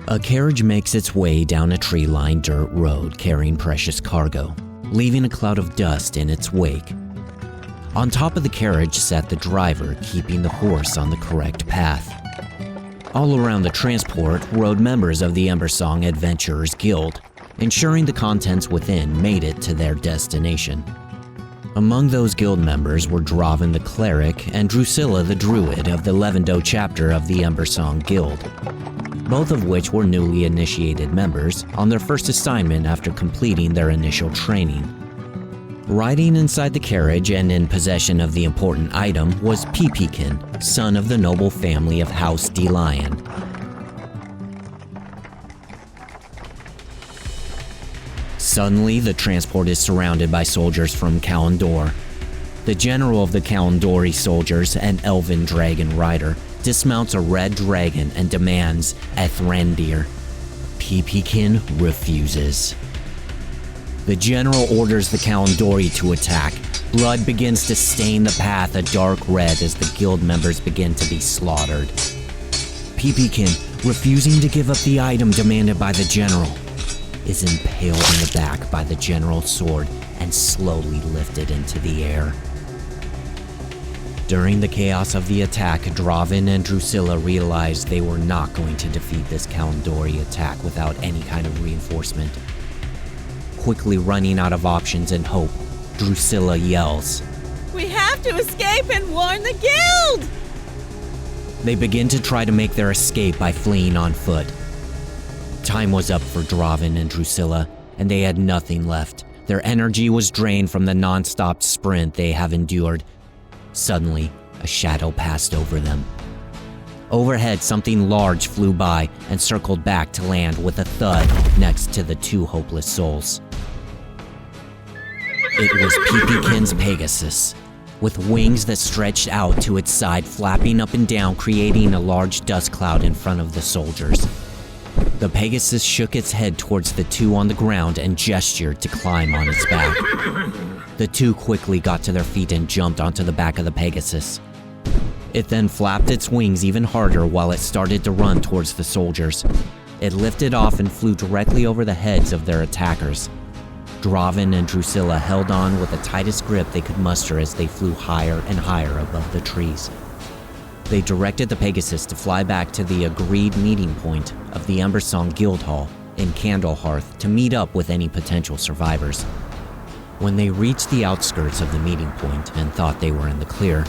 A carriage makes its way down a tree-lined dirt road carrying precious cargo, leaving a cloud of dust in its wake. On top of the carriage sat the driver, keeping the horse on the correct path. All around the transport rode members of the Embersong Adventurers Guild, ensuring the contents within made it to their destination. Among those guild members were Draven the cleric and Drusilla the druid of the Levendo chapter of the Embersong Guild, both of which were newly initiated members on their first assignment after completing their initial training. Riding inside the carriage and in possession of the important item was Peepeekin, son of the noble family of House D. Lion. Suddenly, the transport is surrounded by soldiers from Kalandor. The general of the Kalandori soldiers, an elven dragon rider, dismounts a red dragon and demands Ethrandir. Peepeekin refuses. The general orders the Kalandori to attack. Blood begins to stain the path a dark red as the guild members begin to be slaughtered. Peepeekin, refusing to give up the item demanded by the general, is impaled in the back by the general's sword and slowly lifted into the air. During the chaos of the attack, Draven and Drusilla realized they were not going to defeat this Kalandori attack without any kind of reinforcement. Quickly running out of options and hope, Drusilla yells, "We have to escape and warn the guild!" They begin to try to make their escape by fleeing on foot. Time was up for Draven and Drusilla, and they had nothing left. Their energy was drained from the non-stop sprint they have endured. Suddenly, a shadow passed over them. Overhead, something large flew by and circled back to land with a thud next to the two hopeless souls. It was Peepeekin's Pegasus, with wings that stretched out to its side, flapping up and down, creating a large dust cloud in front of the soldiers. The Pegasus shook its head towards the two on the ground and gestured to climb on its back. The two quickly got to their feet and jumped onto the back of the Pegasus. It then flapped its wings even harder while it started to run towards the soldiers. It lifted off and flew directly over the heads of their attackers. Draven and Drusilla held on with the tightest grip they could muster as they flew higher and higher above the trees. They directed the Pegasus to fly back to the agreed meeting point of the Embersong Guild Hall in Candlehearth to meet up with any potential survivors. When they reached the outskirts of the meeting point and thought they were in the clear,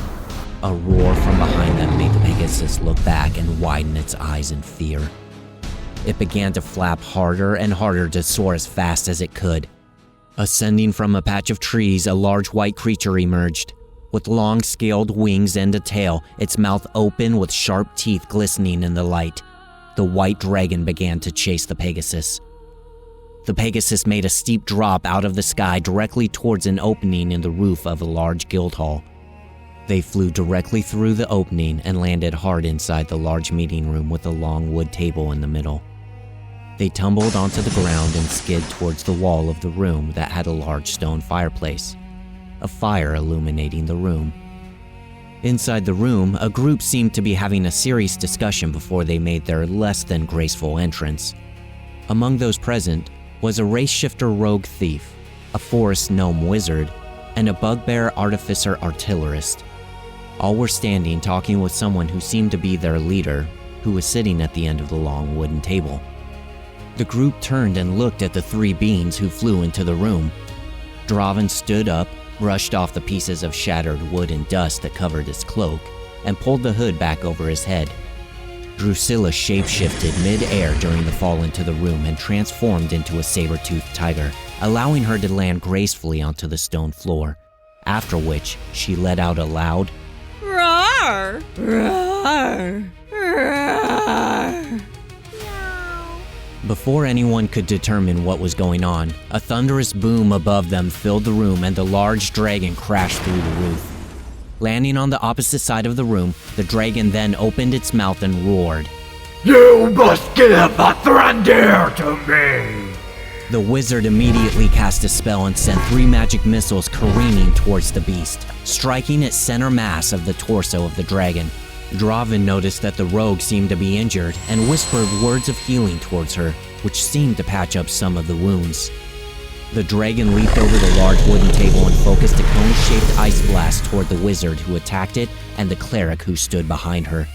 a roar from behind them made the Pegasus look back and widen its eyes in fear. It began to flap harder and harder to soar as fast as it could. Ascending from a patch of trees, a large white creature emerged. With long scaled wings and a tail, its mouth open with sharp teeth glistening in the light, the white dragon began to chase the Pegasus. The Pegasus made a steep drop out of the sky directly towards an opening in the roof of a large guild hall. They flew directly through the opening and landed hard inside the large meeting room with a long wood table in the middle. They tumbled onto the ground and skid towards the wall of the room that had a large stone fireplace, a fire illuminating the room. Inside the room, a group seemed to be having a serious discussion before they made their less than graceful entrance. Among those present was a race shifter rogue thief, a forest gnome wizard, and a bugbear artificer artillerist. All were standing talking with someone who seemed to be their leader, who was sitting at the end of the long wooden table. The group turned and looked at the three beings who flew into the room. Draven stood up, brushed off the pieces of shattered wood and dust that covered his cloak, and pulled the hood back over his head. Drusilla shapeshifted mid-air during the fall into the room and transformed into a saber-toothed tiger, allowing her to land gracefully onto the stone floor, after which she let out a loud roar, roar, roar. Before anyone could determine what was going on, a thunderous boom above them filled the room and the large dragon crashed through the roof. Landing on the opposite side of the room, the dragon then opened its mouth and roared, "You must give Ethrandir to me!" The wizard immediately cast a spell and sent 3 magic missiles careening towards the beast, striking its center mass of the torso of the dragon. Draven noticed that the rogue seemed to be injured and whispered words of healing towards her, which seemed to patch up some of the wounds. The dragon leaped over the large wooden table and focused a cone-shaped ice blast toward the wizard who attacked it and the cleric who stood behind her.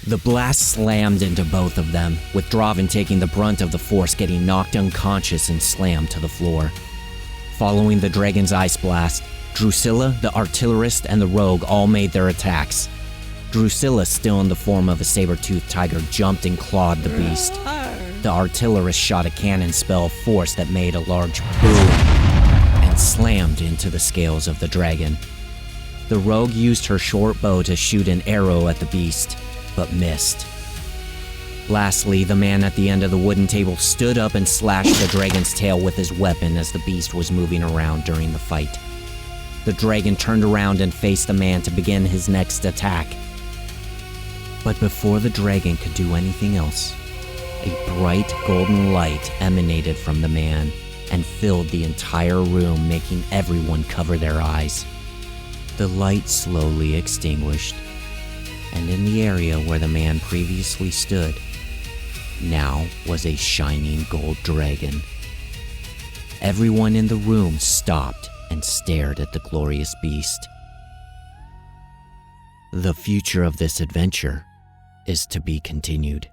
The blast slammed into both of them, with Draven taking the brunt of the force, getting knocked unconscious and slammed to the floor. Following the dragon's ice blast, Drusilla, the artillerist, and the rogue all made their attacks. Drusilla, still in the form of a saber-toothed tiger, jumped and clawed the beast. The artillerist shot a cannon spell of force that made a large boom and slammed into the scales of the dragon. The rogue used her short bow to shoot an arrow at the beast, but missed. Lastly, the man at the end of the wooden table stood up and slashed the dragon's tail with his weapon as the beast was moving around during the fight. The dragon turned around and faced the man to begin his next attack. But before the dragon could do anything else, a bright golden light emanated from the man and filled the entire room, making everyone cover their eyes. The light slowly extinguished, and in the area where the man previously stood, now was a shining gold dragon. Everyone in the room stopped and stared at the glorious beast. The future of this adventure is to be continued.